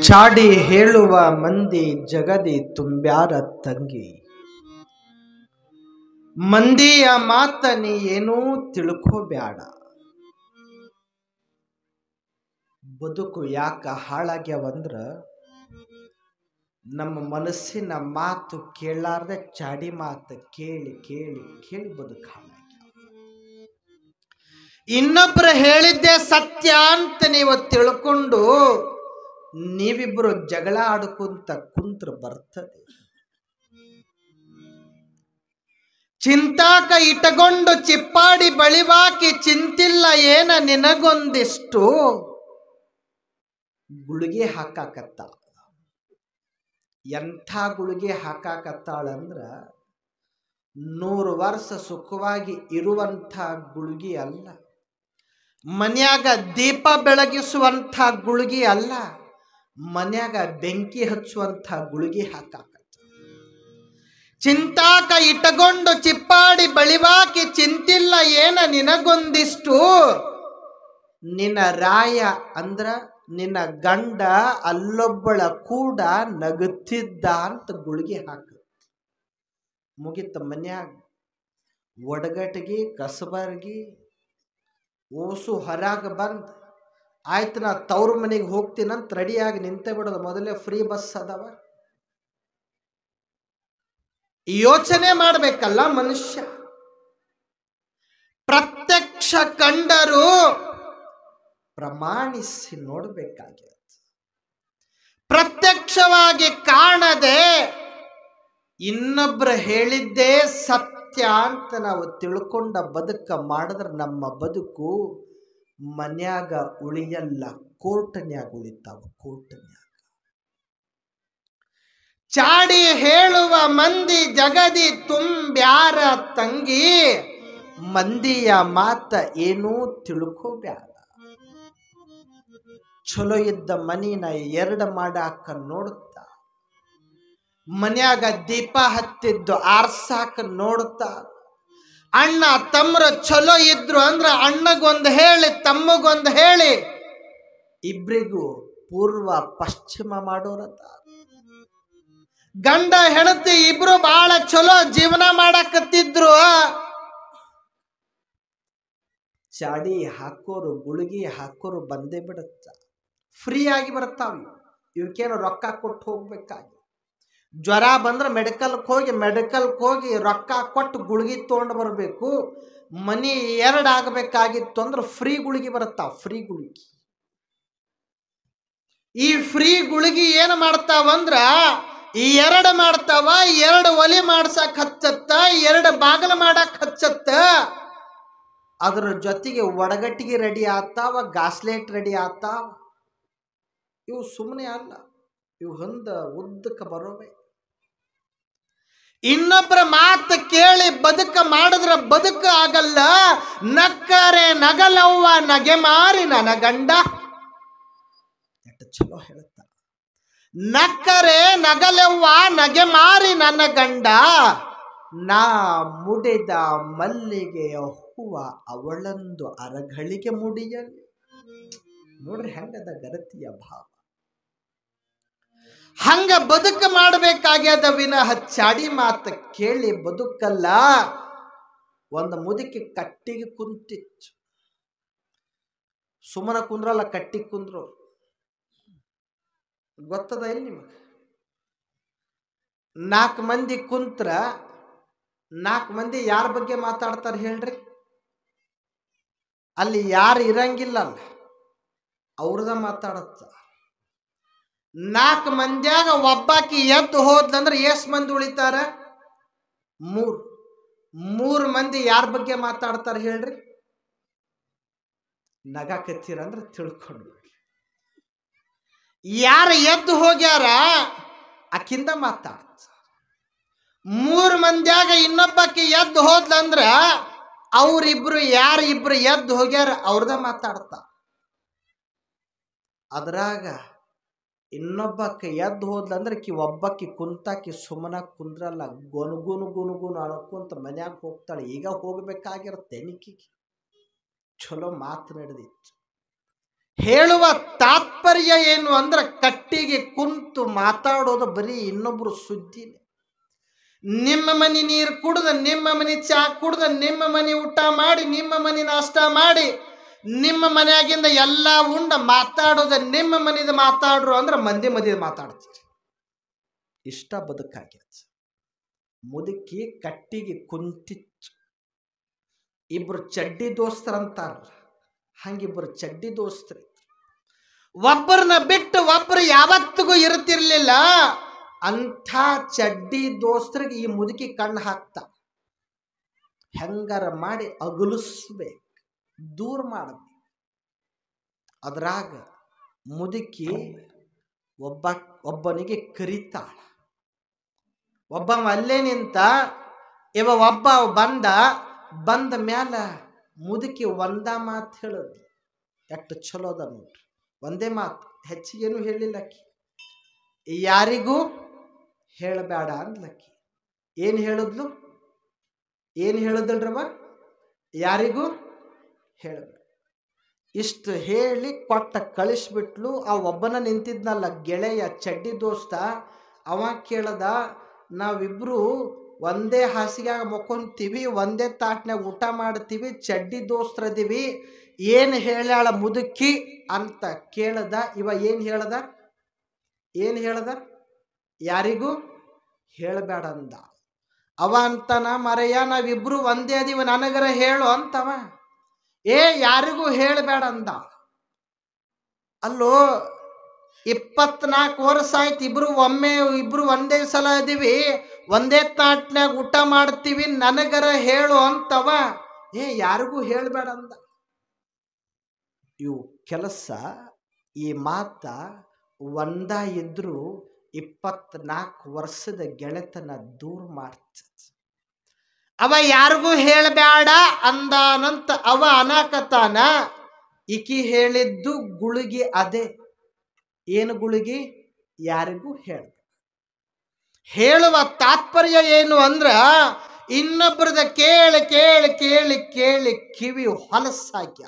ಚಾಡಿ ಹೇಳುವ ಮಂದಿ ಜಗದಿ ತುಂಬ್ಯಾರ ತಂಗಿ. ಮಂದಿಯ ಮಾತ ನೀ ಏನೂ ತಿಳ್ಕೋಬ್ಯಾಡ. ಬದುಕು ಯಾಕ ಹಾಳಾಗ್ಯಾವಂದ್ರ ನಮ್ಮ ಮನಸ್ಸಿನ ಮಾತು ಕೇಳಾರ್ದೆ ಚಾಡಿ ಮಾತು ಕೇಳಿ ಕೇಳಿ ಕೇಳಿ ಬದುಕು ಹಾಳಾಗ್ಯಾವ. ಇನ್ನೊಬ್ರು ಹೇಳಿದ್ದೆ ಸತ್ಯ ಅಂತ ನೀವು ತಿಳ್ಕೊಂಡು ನೀವಿಬ್ರು ಜಗಳ ಆಡ್ಕೊಂತ ಕುಂತ್ರ ಬರ್ತದೆ. ಚಿಂತಾಕ ಇಟ್ಟಕೊಂಡು ಚಿಪ್ಪಾಡಿ ಬಳಿವಾಕಿ ಚಿಂತಿಲ್ಲ ಏನ ನಿನಗೊಂದಿಷ್ಟು ಗುಳಿಗೆ ಹಾಕಾಕತ್ತಾಳ. ಎಂಥ ಗುಳಿಗೆ ಹಾಕಾಕತ್ತಾಳಂದ್ರ 100 ವರ್ಷ ಸುಖವಾಗಿ ಇರುವಂಥ ಗುಳಿಗೆ ಅಲ್ಲ, ಮನ್ಯಾಗ ದೀಪ ಬೆಳಗಿಸುವಂಥ ಗುಳಿಗೆ ಅಲ್ಲ, ಮನ್ಯಾಗ ಬೆಂಕಿ ಹಚ್ಚುವಂಥ ಗುಳಿಗೆ ಹಾಕಾಕತ್ತ. ಚಿಂತಾಕ ಇಟ್ಟಕೊಂಡು ಚಿಪ್ಪಾಡಿ ಬಳಿವಾಕಿ ಚಿಂತಿಲ್ಲ ಏನ ನಿನಗೊಂದಿಷ್ಟು ನಿನ್ನ ರಾಯ ಅಂದ್ರ ನಿನ್ನ ಗಂಡ ಅಲ್ಲೊಬ್ಬಳ ಕೂಡ ನಗುತ್ತಿದ್ದ ಅಂತ ಗುಳಿಗೆ ಹಾಕ. ಮುಗಿತ ಮನ್ಯಾಗ ಒಡಗಟ್ಟಿಗೆ ಕಸಬರ್ಗಿ ಓಸು ಹೊರಾಗ ಬಂದ್ ಆಯ್ತು ನಾ ತವ್ರ ಮನೆಗೆ ಹೋಗ್ತೀನಂತ ರೆಡಿಯಾಗಿ ನಿಂತೆ ಬಿಡೋದು. ಮೊದಲೇ ಫ್ರೀ ಬಸ್ ಅದಾವ. ಯೋಚನೆ ಮಾಡ್ಬೇಕಲ್ಲ ಮನುಷ್ಯ. ಪ್ರತ್ಯಕ್ಷ ಕಂಡರು ಪ್ರಮಾಣಿಸಿ ನೋಡ್ಬೇಕಾಗ್ಯದ. ಪ್ರತ್ಯಕ್ಷವಾಗಿ ಕಾಣದೆ ಇನ್ನೊಬ್ರು ಹೇಳಿದ್ದೇ ಸತ್ಯ ಅಂತ ನಾವು ತಿಳ್ಕೊಂಡ ಬದುಕ ಮಾಡಿದ್ರೆ ನಮ್ಮ ಬದುಕು ಮನ್ಯಾಗ ಉಳಿಯಲ್ಲ, ಕೋರ್ಟ್ನ್ಯಾಗ ಉಳಿತಾವ. ಕೋರ್ಟ್ನ್ಯಾಗ ಚಾಡಿ ಹೇಳುವ ಮಂದಿ ಜಗದಿ ತುಂಬ್ಯಾರ ತಂಗಿ. ಮಂದಿಯ ಮಾತ ಏನೂ ತಿಳ್ಕೋಬ್ಯಾಡ. ಚಲೋ ಇದ್ದ ಮನಿನ 2 ಮಾಡಾಕ ನೋಡ್ತಾ, ಮನ್ಯಾಗ ದೀಪ ಹತ್ತಿದ್ದು ಆರ್ಸಾಕ ನೋಡ್ತಾ. ಅಣ್ಣ ತಮ್ಮರು ಚಲೋ ಇದ್ರು ಅಂದ್ರ ಅಣ್ಣಗೊಂದು ಹೇಳಿ ತಮ್ಮಗೊಂದು ಹೇಳಿ ಇಬ್ರಿಗೂ ಪೂರ್ವ ಪಶ್ಚಿಮ ಮಾಡೋರತ. ಗಂಡ ಹೆಂಡತಿ ಇಬ್ರು ಬಹಳ ಚಲೋ ಜೀವನ ಮಾಡಕತ್ತಿದ್ರು. ಚಾಡಿ ಹಾಕೋರು ಗುಳಿಗೆ ಹಾಕೋರು ಬಂದೇ ಬಿಡುತ್ತ. ಫ್ರೀ ಆಗಿ ಬರ್ತಾವ. ಇವಕ್ಕೇನು ರೊಕ್ಕ ಕೊಟ್ಟು ಹೋಗ್ಬೇಕಾಗಿ. ಜ್ವರ ಬಂದ್ರೆ ಮೆಡಿಕಲ್ಗೆ ಹೋಗಿ ರೊಕ್ಕ ಕೊಟ್ಟು ಗುಳಿಗೆ ತೊಗೊಂಡು ಬರಬೇಕು. ಮನಿ 2 ಆಗಬೇಕಾಗಿತ್ತು ಅಂದ್ರೆ ಫ್ರೀ ಗುಳಿಗೆ ಬರುತ್ತಾವ. ಫ್ರೀ ಗುಳಿಗೆ. ಈ ಫ್ರೀ ಗುಳಿಗೆ ಏನು ಮಾಡ್ತಾವಂದ್ರ ಈ 2 ಮಾಡ್ತಾವ. 2 ಒಲಿ ಮಾಡ್ಸಕ್ ಹಚ್ಚತ್ತ, 2 ಬಾಗಿಲು ಮಾಡಕ್ ಹಚ್ಚತ್ತ. ಅದ್ರ ಜೊತೆಗೆ ಒಡಗಟ್ಟಿಗೆ ರೆಡಿ ಆಗ್ತಾವ, ಗಾಸ್ಲೇಟ್ ರೆಡಿ ಆಗ್ತಾವ. ಇವು ಸುಮ್ಮನೆ ಅಲ್ಲ, ಇವು ಹೊಂದ ಉದ್ದಕ್ಕೆ ಬರೋವೆ. ಇನ್ನೊಬ್ಬರ ಮಾತು ಕೇಳಿ ಬದುಕ ಮಾಡಿದ್ರ ಬದುಕ ಆಗಲ್ಲ. ನಕ್ಕರೆ ನಗಲವ್ವ ನಗೆ ಮಾರಿ ನನ್ನ ಗಂಡ. ಎಷ್ಟು ಚಲೋ ಹೇಳುತ್ತ. ನಕ್ಕರೆ ನಗಲವ್ವ ನಗೆ ಮಾರಿ ನನ್ನ ಗಂಡ. ನಾ ಮುಡಿದ ಮಲ್ಲಿಗೆಯ ಹೂವ ಅವಳಂದು ಅರಗಳಿಗೆ ಮುಡಿಯಲಿ. ನೋಡ್ರಿ ಹೆಂಗದ ಗರತಿಯ ಭಾವ. ಹಂಗ ಬದುಕ ಮಾಡಬೇಕಾಗ್ಯದ ವಿನಃ ಚಾಡಿ ಮಾತು ಕೇಳಿ ಬದುಕಲ್ಲ. ಒಂದು ಮುದುಕಿ ಕಟ್ಟಿಗೆ ಕುಂತಿತ್ತು. ಸುಮ್ಮನ ಕುಂದ್ರಲ್ಲ, ಕಟ್ಟಿಗೆ ಕುಂದ್ರು. ಗೊತ್ತದ ಇಲ್ಲಿ ನಿಮಗೆ? 4 ಮಂದಿ ಕುಂತ್ರ 4 ಮಂದಿ ಯಾರ ಬಗ್ಗೆ ಮಾತಾಡ್ತಾರೆ ಹೇಳ್ರಿ? ಅಲ್ಲಿ ಯಾರು ಇರಂಗಿಲ್ಲ, ಅವ್ರದ ಮಾತಾಡತ್ತ. 4 ಮಂದಿಯಾಗ ಒಬ್ಬಾಕಿ ಎದ್ದು ಹೋದ್ಲಂದ್ರೆ ಎಷ್ಟು ಮಂದಿ ಉಳಿತಾರ? 3 ಮಂದಿ ಯಾರ ಬಗ್ಗೆ ಮಾತಾಡ್ತಾರೆ ಹೇಳ್ರಿ? ನಗಾಕತ್ತೀರಂದ್ರೆ ತಿಳ್ಕೊಂಡು ಯಾರು ಎದ್ದು ಹೋಗ್ಯಾರ ಆಕಿಂದ ಮಾತಾಡ್ತ. 3 ಮಂದಿಯಾಗ ಇನ್ನೊಬ್ಬಾಕಿ ಎದ್ದು ಹೋದ್ಲಂದ್ರ ಅವ್ರಿಬ್ರು ಯಾರಿಬ್ರು ಎದ್ದು ಹೋಗ್ಯಾರ ಅವ್ರದ ಮಾತಾಡ್ತ. ಅದ್ರಾಗ ಇನ್ನೊಬ್ಬಕ್ಕೆ ಎದ್ದು ಹೋದ್ಲಂದ್ರೆ ಒಬ್ಬಕ್ಕೆ ಕುಂತಾಕಿ ಸುಮ್ಮನ ಕುಂದ್ರಲ್ಲ, ಗುನುಗುನು ಅನ್ಕೊಂತ ಮನ್ಯಾಗ ಹೋಗ್ತಾಳೆ. ಈಗ ಹೋಗ್ಬೇಕಾಗಿರುತ್ತೆ ನಿಕ್ಕಿಗೆ. ಚಲೋ ಮಾತು ನಡೆದಿತ್ತು. ಹೇಳುವ ತಾತ್ಪರ್ಯ ಏನು ಅಂದ್ರೆ ಕಟ್ಟಿಗೆ ಕುಂತು ಮಾತಾಡೋದು ಬರೀ ಇನ್ನೊಬ್ರು ಸುದ್ದಿನೇ. ನಿಮ್ಮ ಮನೆ ನೀರು ಕುಡ್ದ, ನಿಮ್ಮ ಮನೆ ಚಾ ಕುಡ್ದ, ನಿಮ್ಮ ಮನೆ ಊಟ ಮಾಡಿ, ನಿಮ್ಮ ಮನೆ ನಾಷ್ಟ ಮಾಡಿ, ನಿಮ್ಮ ಮನೆಯಾಗಿಂದ ಎಲ್ಲ ಉಂಡ ಮಾತಾಡೋದ ನಿಮ್ಮ ಮನೆದು ಮಾತಾಡ್ರು ಅಂದ್ರೆ ಮಂದಿ ಮದಿದ ಮಾತಾಡ್ತೀರಿ. ಇಷ್ಟ ಬದುಕಾಗ್ಯದ. ಮುದುಕಿ ಕಟ್ಟಿಗೆ ಕುಂತಿತ್ತು. ಇಬ್ರು ಚಡ್ಡಿ ದೋಸ್ತರಂತಾರ, ಹಂಗಿಬ್ರು ಚಡ್ಡಿ ದೋಸ್ತರು. ಒಬ್ಬರನ್ನ ಬಿಟ್ಟು ಒಬ್ಬರು ಯಾವತ್ತಿಗೂ ಇರ್ತಿರ್ಲಿಲ್ಲ. ಅಂಥ ಚಡ್ಡಿ ದೋಸ್ತರಿಗೆ ಈ ಮುದುಕಿ ಕಣ್ಣು ಹಾಕ್ತಾ. ಹೆಂಗಾರ ಮಾಡಿ ಅಗಲಿಸ್ಬೇಕು, ದೂರ ಮಾಡಬೇಕು. ಅದ್ರಾಗ ಮುದುಕಿ ಒಬ್ಬನಿಗೆ ಕರಿತಾಳ. ಒಬ್ಬ ಅಲ್ಲೇ ನಿಂತ, ಒಬ್ಬ ಬಂದ ಮ್ಯಾಲ ಮುದುಕಿ ಒಂದ ಮಾತು ಹೇಳೋದು. ಎಷ್ಟು ಚಲೋ ಅದ ನೋಡ್ರಿ, ಒಂದೇ ಮಾತು, ಹೆಚ್ಚಿಗೇನು ಹೇಳಿಲ್ಲಕ್ಕಿ. ಯಾರಿಗೂ ಹೇಳಬೇಡ ಅಂದ್ಲಕ್ಕಿ. ಏನು ಹೇಳಿದ್ಲು? ಏನು ಹೇಳಿದಳ್ರವ? ಯಾರಿಗೂ ಹೇಳಬೇಡ. ಇಷ್ಟು ಹೇಳಿ ಕೊಟ್ಟ ಕಳಿಸ್ಬಿಟ್ಲು. ಆ ಒಬ್ಬನ ನಿಂತಿದ್ನಲ್ಲ ಗೆಳೆಯ ಚಡ್ಡಿ ದೋಸ್ತ, ಅವ ಕೇಳದ, ನಾವಿಬ್ರು ಒಂದೇ ಹಾಸಿಗೆಯಾಗ ಮಕ್ಕೊಂತೀವಿ, ಒಂದೇ ತಾಟ್ನಾಗ ಊಟ ಮಾಡ್ತೀವಿ, ಚಡ್ಡಿ ದೋಸ್ತರದೀವಿ, ಏನು ಹೇಳ್ಯಾಳ ಮುದುಕಿ ಅಂತ ಕೇಳದ. ಇವ ಏನು ಹೇಳ್ದ? ಯಾರಿಗೂ ಹೇಳಬೇಡ ಅಂದ. ಅವ ಅಂತಾನ, ಮರೆಯ ನಾವಿಬ್ರು ಒಂದೇ ಅದೀವ, ನನಗರ ಹೇಳು ಅಂತವ. ಯಾರಿಗೂ ಹೇಳಬೇಡ ಅಂದ. ಅಲ್ಲೋ 24 ವರ್ಷ ಆಯ್ತು, ಇಬ್ರು ಒಂದೇ ಸಲ ಅದೀವಿ, ಒಂದೇ ತಾಟ್ನಾಗ ಊಟ ಮಾಡ್ತೀವಿ, ನನಗರ ಹೇಳು ಅಂತವ. ಯಾರಿಗೂ ಹೇಳಬೇಡ ಅಂದ. ಇವು ಕೆಲಸ, ಈ ಮಾತ ಒಂದ ಇದ್ರು 24 ವರ್ಷದ ಗೆಳೆತನ ದೂರ ಮಾಡ್ತದೆ. ಅವ ಯಾರಿಗೂ ಹೇಳಬೇಡ ಅಂದಾನಂತ ಅವ ಅನಾಕತಾನ. ಈಕಿ ಹೇಳಿದ್ದು ಗುಳಿಗೆ ಅದೇ. ಏನು ಗುಳಿಗೆ? ಯಾರಿಗೂ ಹೇಳುವ ತಾತ್ಪರ್ಯ ಏನು ಅಂದ್ರ, ಇನ್ನೊಬ್ಬರದ ಕೇಳಿ ಕೇಳಿ ಕೇಳಿ ಕೇಳಿ ಕಿವಿ ಹೊಲಸಾಗ್ಯ.